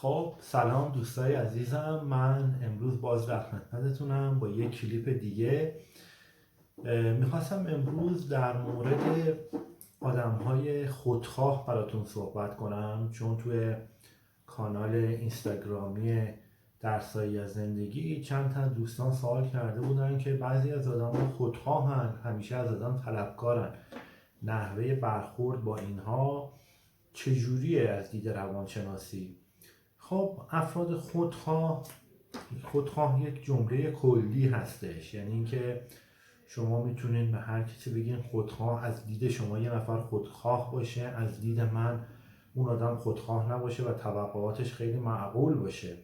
خب سلام دوستای عزیزم، من امروز باز در خدمتتونم با یک کلیپ دیگه. میخواستم امروز در مورد آدمهای خودخواه براتون صحبت کنم، چون توی کانال اینستاگرامی درسایی از زندگی چند تا دوستان سوال کرده بودن که بعضی از آدم‌ها خودخواهن، همیشه از آدم طلبکارن، نحوه برخورد با اینها چجوریه از دید روانشناسی؟ خب افراد خودخواه یک جمله کلی هستش، یعنی اینکه شما میتونید به هر کسی بگین خودخواه، از دید شما یه نفر خودخواه باشه، از دید من اون آدم خودخواه نباشه و توقعاتش خیلی معقول باشه.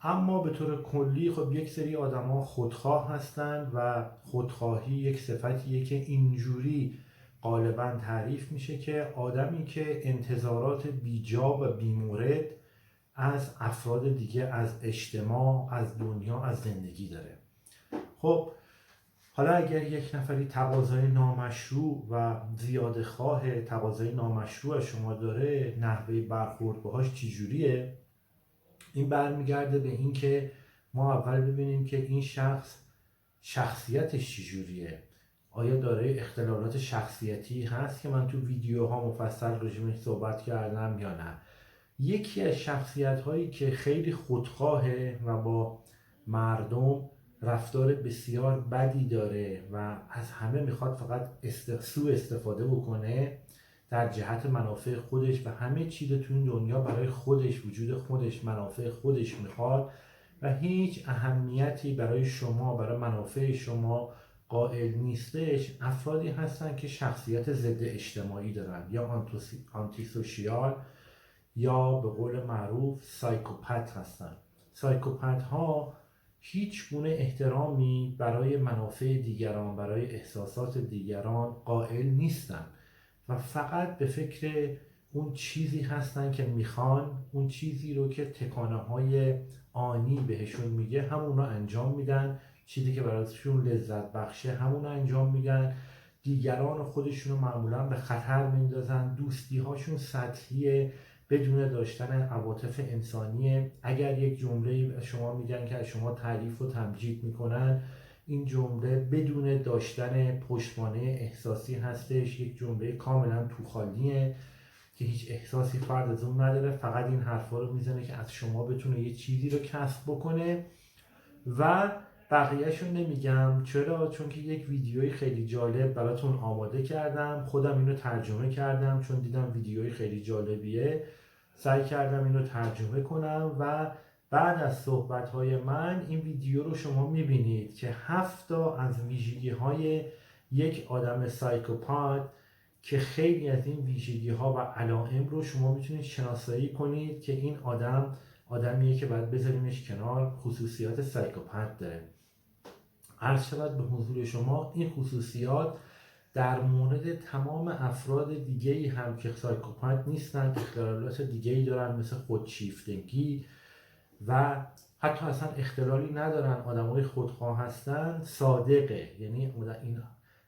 اما به طور کلی خب یک سری آدم ها خودخواه هستند و خودخواهی یک صفتیه که اینجوری غالبا تعریف میشه که آدمی که انتظارات بیجا و بیمورد از افراد دیگه، از اجتماع، از دنیا، از زندگی داره. خب حالا اگر یک نفری تقاضای نامشروع و زیاده خواه تقاضای نامشروع شما داره، نحوه برخورد باهاش چجوریه؟ این برمیگرده به این که ما اول ببینیم که این شخصیتش چجوریه. آیا دارای اختلالات شخصیتی هست که من تو ویدیوها مفصل راجعش صحبت کردم یا نه؟ یکی از شخصیت هایی که خیلی خودخواهه و با مردم رفتار بسیار بدی داره و از همه میخواد فقط سوء استفاده بکنه در جهت منافع خودش و همه چیز تو این دنیا برای خودش، وجود خودش، منافع خودش میخواد و هیچ اهمیتی برای شما، برای منافع شما قائل نیستش، افرادی هستن که شخصیت ضد اجتماعی دارن، یا آنتی سوشیال یا به قول معروف سایکوپت هستن. سایکوپت ها هیچ گونه احترامی برای منافع دیگران، برای احساسات دیگران قائل نیستن و فقط به فکر اون چیزی هستن که میخوان، اون چیزی رو که تکانه های آنی بهشون میگه همون رو انجام میدن، چیزی که برایشون لذت بخشه همون رو انجام میدن، دیگران خودشون رو معمولا به خطر میندازن، دوستی هاشون سطحیه بدون داشتن عواطف انسانیه. اگر یک جمله شما میگن که از شما تعریف و تمجید میکنن، این جمله بدون داشتن پشتوانه احساسی هستش، یک جمله کاملا توخالیه که هیچ احساسی فرد از اون نداره، فقط این حرفا رو میزنه که از شما بتونه یه چیزی رو کسب بکنه و بقیه‌شو نمیگم. چرا؟ چون که یک ویدیوی خیلی جالب براتون آماده کردم، خودم اینو ترجمه کردم چون دیدم ویدیوی خیلی جالبیه، سعی کردم اینو ترجمه کنم و بعد از صحبت‌های من این ویدیو رو شما میبینید که 7 از ویژگی‌های یک آدم سایکوپت که خیلی از این ویژگی‌ها و علائم رو شما میتونید شناسایی کنید که این آدمیه که باید بذاریمش کنار، خصوصیات سایکوپت داره. عرض شود به حضور شما این خصوصیات در مورد تمام افراد دیگه‌ای هم که سایکوپت نیستن، اختلالات دیگه‌ای دارن مثل خودشیفتگی و حتی اصلا اختلالی ندارن، آدمای خودخواه هستن، صادقه. یعنی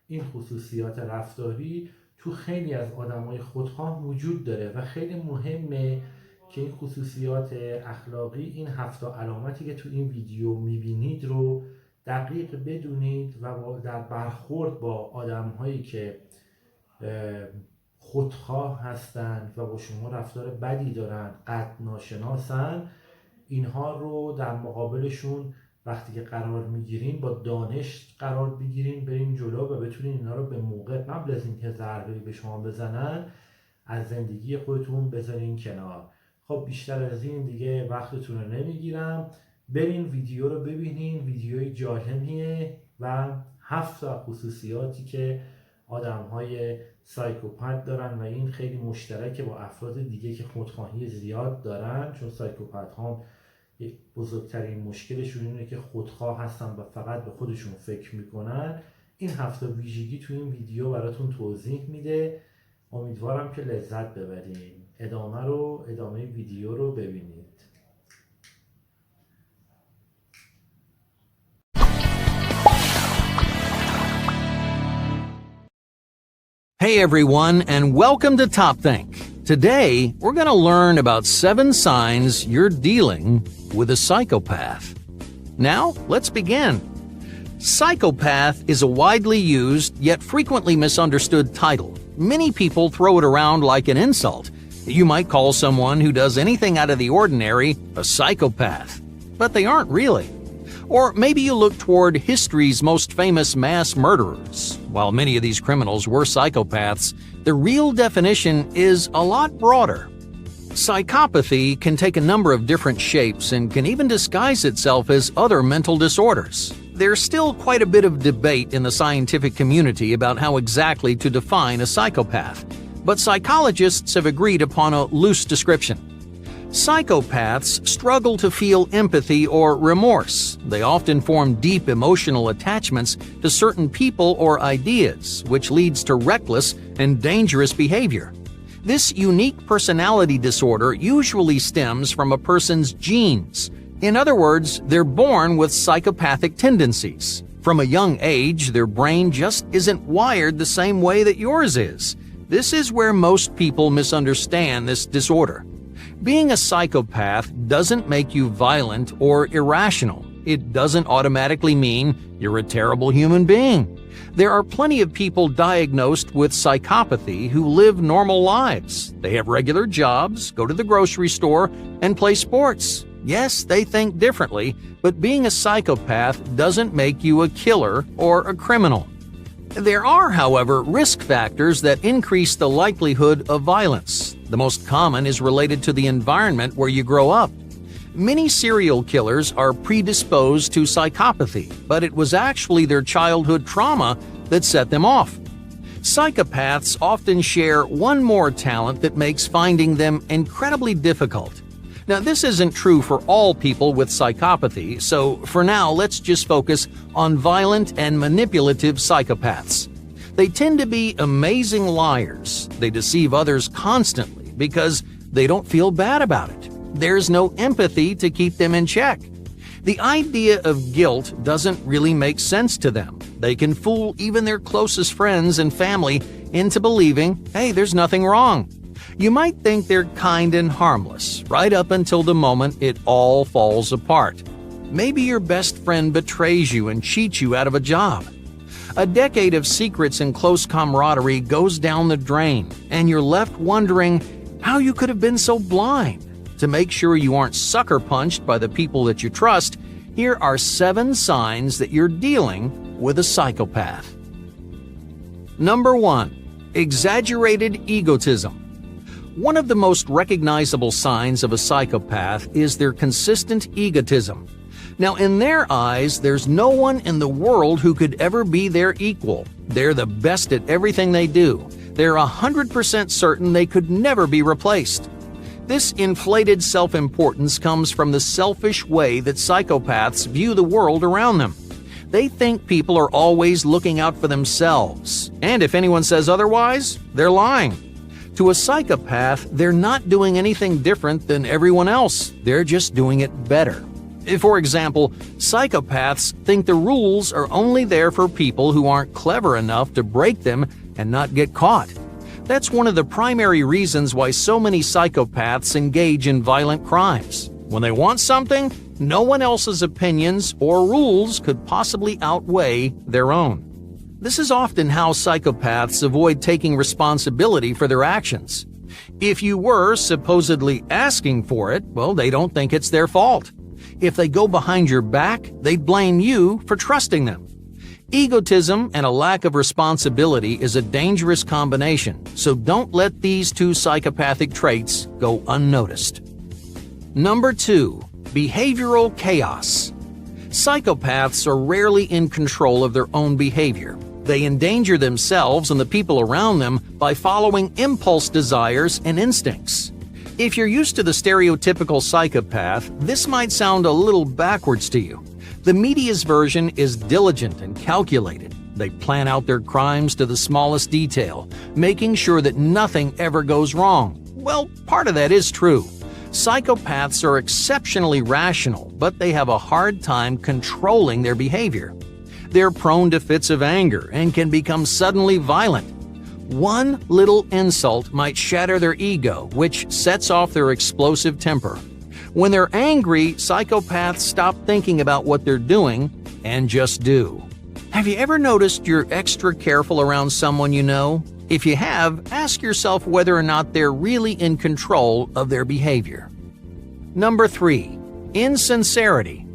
این خصوصیات رفتاری تو خیلی از آدمای خودخواه وجود داره و خیلی مهمه که این خصوصیات اخلاقی، این 7 علامتی که تو این ویدیو میبینید رو دقیق بدونید و در برخورد با آدم‌هایی که خودخواه هستند و با شما رفتار بدی دارن، قد ناشناسن، اینها رو در مقابلشون وقتی که قرار میگیرین با دانش قرار بگیرین، برین جلو و بتونین اینا رو به موقع قبل از اینکه ضربه‌ای به شما بزنن از زندگی خودتون بذارین کنار. خب بیشتر از این دیگه وقتتون رو نمیگیرم، برین ویدیو رو ببینین، ویدیوی جالبیه و 7 خصوصیاتی که آدم‌های سایکوپت دارن و این خیلی مشترکه با افراد دیگه که خودخواهی زیاد دارن، چون سایکوپت ها بزرگترین مشکلشون اینه که خودخواه هستن و فقط به خودشون فکر میکنن. این 7 ویژگی تو این ویدیو براتون توضیح میده، امیدوارم که لذت ببرین. ادامه ویدیو رو ببینید. Hey everyone, and welcome to Top Think. Today, we're going to learn about 7 signs you're dealing with a psychopath. Now, let's begin. Psychopath is a widely used yet frequently misunderstood title. Many people throw it around like an insult. You might call someone who does anything out of the ordinary a psychopath, but they aren't really. Or maybe you look toward history's most famous mass murderers. While many of these criminals were psychopaths, the real definition is a lot broader. Psychopathy can take a number of different shapes and can even disguise itself as other mental disorders. There's still quite a bit of debate in the scientific community about how exactly to define a psychopath, but psychologists have agreed upon a loose description. Psychopaths struggle to feel empathy or remorse. They often form deep emotional attachments to certain people or ideas, which leads to reckless and dangerous behavior. This unique personality disorder usually stems from a person's genes. In other words, they're born with psychopathic tendencies. From a young age, their brain just isn't wired the same way that yours is. This is where most people misunderstand this disorder. Being a psychopath doesn't make you violent or irrational. It doesn't automatically mean you're a terrible human being. There are plenty of people diagnosed with psychopathy who live normal lives. They have regular jobs, go to the grocery store, and play sports. Yes, they think differently, but being a psychopath doesn't make you a killer or a criminal. There are, however, risk factors that increase the likelihood of violence. The most common is related to the environment where you grow up. Many serial killers are predisposed to psychopathy, but it was actually their childhood trauma that set them off. Psychopaths often share one more talent that makes finding them incredibly difficult. Now, this isn't true for all people with psychopathy, so for now, let's just focus on violent and manipulative psychopaths. They tend to be amazing liars. They deceive others constantly because they don't feel bad about it. There's no empathy to keep them in check. The idea of guilt doesn't really make sense to them. They can fool even their closest friends and family into believing, hey, there's nothing wrong. You might think they're kind and harmless, right up until the moment it all falls apart. Maybe your best friend betrays you and cheats you out of a job. A decade of secrets and close camaraderie goes down the drain, and you're left wondering how you could have been so blind. To make sure you aren't sucker punched by the people that you trust, here are 7 signs that you're dealing with a psychopath. Number 1. Exaggerated egotism. One of the most recognizable signs of a psychopath is their consistent egotism. Now, in their eyes, there's no one in the world who could ever be their equal. They're the best at everything they do. They're 100% certain they could never be replaced. This inflated self-importance comes from the selfish way that psychopaths view the world around them. They think people are always looking out for themselves, and if anyone says otherwise, they're lying. To a psychopath, they're not doing anything different than everyone else. They're just doing it better. For example, psychopaths think the rules are only there for people who aren't clever enough to break them and not get caught. That's one of the primary reasons why so many psychopaths engage in violent crimes. When they want something, no one else's opinions or rules could possibly outweigh their own. This is often how psychopaths avoid taking responsibility for their actions. If you were supposedly asking for it, well, they don't think it's their fault. If they go behind your back, they blame you for trusting them. Egotism and a lack of responsibility is a dangerous combination, so don't let these 2 psychopathic traits go unnoticed. Number 2. Behavioral chaos. Psychopaths are rarely in control of their own behavior. They endanger themselves and the people around them by following impulse desires and instincts. If you're used to the stereotypical psychopath, this might sound a little backwards to you. The media's version is diligent and calculated. They plan out their crimes to the smallest detail, making sure that nothing ever goes wrong. Well, part of that is true. Psychopaths are exceptionally rational, but they have a hard time controlling their behavior. They're prone to fits of anger and can become suddenly violent. One little insult might shatter their ego, which sets off their explosive temper. When they're angry, psychopaths stop thinking about what they're doing and just do. Have you ever noticed you're extra careful around someone you know? If you have, ask yourself whether or not they're really in control of their behavior. Number 3. Insincerity.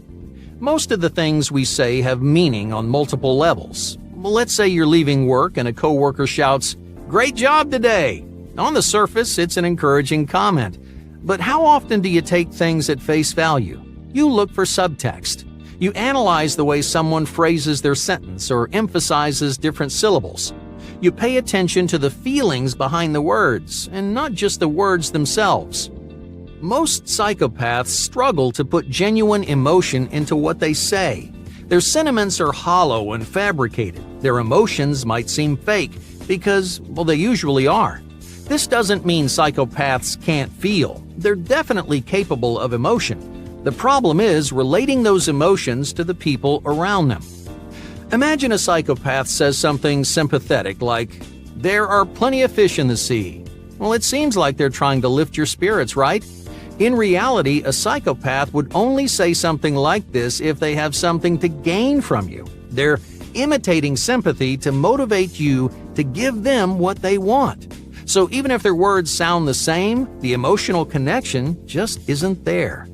Most of the things we say have meaning on multiple levels. Let's say you're leaving work and a coworker shouts, "Great job today!" On the surface, it's an encouraging comment. But how often do you take things at face value? You look for subtext. You analyze the way someone phrases their sentence or emphasizes different syllables. You pay attention to the feelings behind the words, and not just the words themselves. Most psychopaths struggle to put genuine emotion into what they say. Their sentiments are hollow and fabricated. Their emotions might seem fake because, well, they usually are. This doesn't mean psychopaths can't feel. They're definitely capable of emotion. The problem is relating those emotions to the people around them. Imagine a psychopath says something sympathetic like, "There are plenty of fish in the sea." Well, it seems like they're trying to lift your spirits, right? In reality, a psychopath would only say something like this if they have something to gain from you. They're imitating sympathy to motivate you to give them what they want. So even if their words sound the same, the emotional connection just isn't there.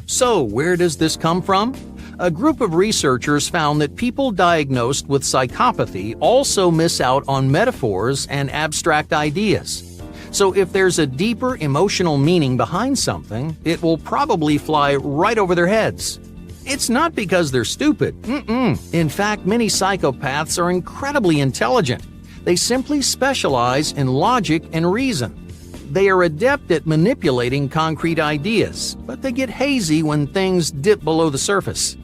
So where does this come from? A group of researchers found that people diagnosed with psychopathy also miss out on metaphors and abstract ideas. So if there's a deeper emotional meaning behind something, it will probably fly right over their heads. It's not because they're stupid. In fact, many psychopaths are incredibly intelligent. They simply specialize in logic and reason. They are adept at manipulating concrete ideas, but they get hazy when things dip below the surface.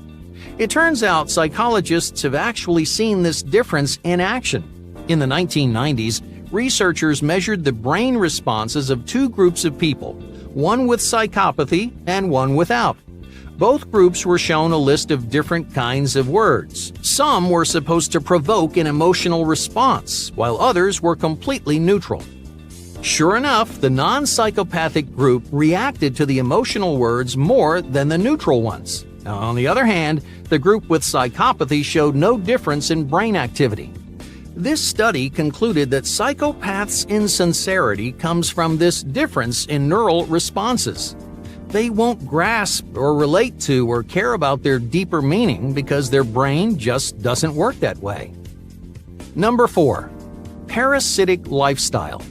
It turns out psychologists have actually seen this difference in action. In the 1990s, researchers measured the brain responses of two groups of people, one with psychopathy and one without. Both groups were shown a list of different kinds of words. Some were supposed to provoke an emotional response, while others were completely neutral. Sure enough, the non-psychopathic group reacted to the emotional words more than the neutral ones. Now, on the other hand, the group with psychopathy showed no difference in brain activity. This study concluded that psychopaths' insincerity comes from this difference in neural responses. They won't grasp or relate to or care about their deeper meaning because their brain just doesn't work that way. Number 4. Parasitic lifestyle.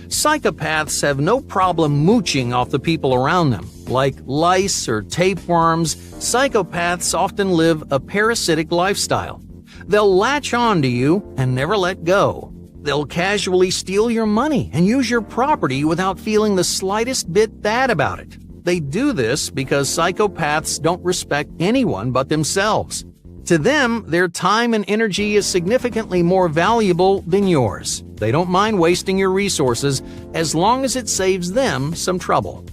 Psychopaths have no problem mooching off the people around them. Like lice or tapeworms, psychopaths often live a parasitic lifestyle. They'll latch on to you and never let go. They'll casually steal your money and use your property without feeling the slightest bit bad about it. They do this because psychopaths don't respect anyone but themselves. To them, their time and energy is significantly more valuable than yours. They don't mind wasting your resources as long as it saves them some trouble.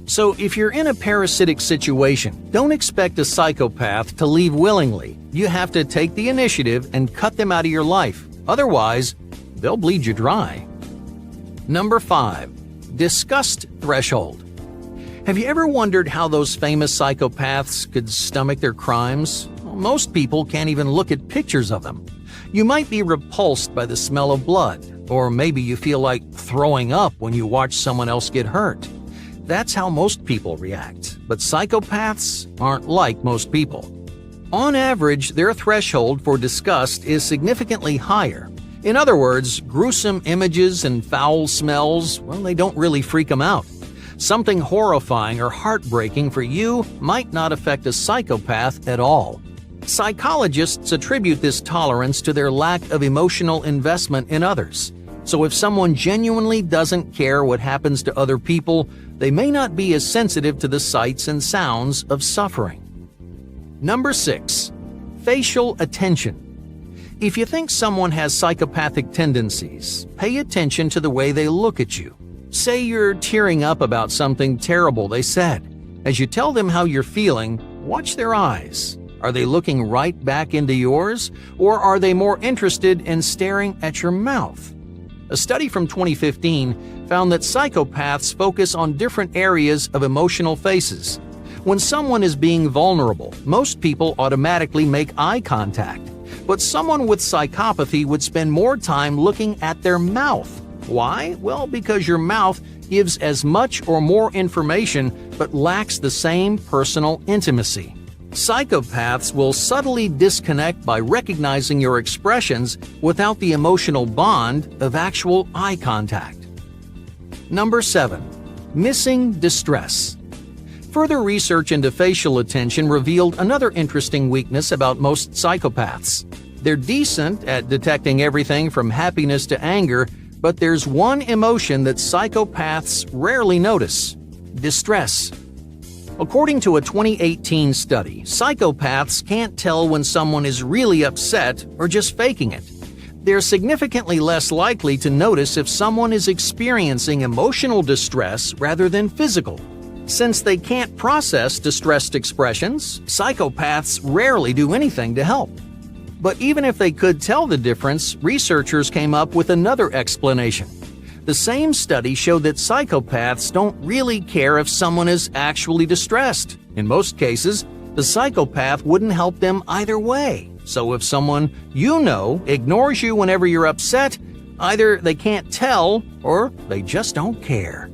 So if you're in a parasitic situation, don't expect a psychopath to leave willingly. You have to take the initiative and cut them out of your life. Otherwise, they'll bleed you dry. Number 5. Disgust threshold. Have you ever wondered how those famous psychopaths could stomach their crimes? Well, most people can't even look at pictures of them. You might be repulsed by the smell of blood, or maybe you feel like throwing up when you watch someone else get hurt. That's how most people react, but psychopaths aren't like most people. On average, their threshold for disgust is significantly higher. In other words, gruesome images and foul smells, well, they don't really freak them out. Something horrifying or heartbreaking for you might not affect a psychopath at all. Psychologists attribute this tolerance to their lack of emotional investment in others. So if someone genuinely doesn't care what happens to other people, they may not be as sensitive to the sights and sounds of suffering. Number 6. Facial attention. If you think someone has psychopathic tendencies, pay attention to the way they look at you. Say you're tearing up about something terrible they said. As you tell them how you're feeling, watch their eyes. Are they looking right back into yours, or are they more interested in staring at your mouth? A study from 2015 found that psychopaths focus on different areas of emotional faces. When someone is being vulnerable, most people automatically make eye contact. But someone with psychopathy would spend more time looking at their mouth. Why? Well, because your mouth gives as much or more information but lacks the same personal intimacy. Psychopaths will subtly disconnect by recognizing your expressions without the emotional bond of actual eye contact. Number 7. Missing distress. Further research into facial attention revealed another interesting weakness about most psychopaths. They're decent at detecting everything from happiness to anger, but there's one emotion that psychopaths rarely notice: distress. According to a 2018 study, psychopaths can't tell when someone is really upset or just faking it. They're significantly less likely to notice if someone is experiencing emotional distress rather than physical. Since they can't process distressed expressions, psychopaths rarely do anything to help. But even if they could tell the difference, researchers came up with another explanation. The same study showed that psychopaths don't really care if someone is actually distressed. In most cases, the psychopath wouldn't help them either way. So if someone you know ignores you whenever you're upset, either they can't tell or they just don't care.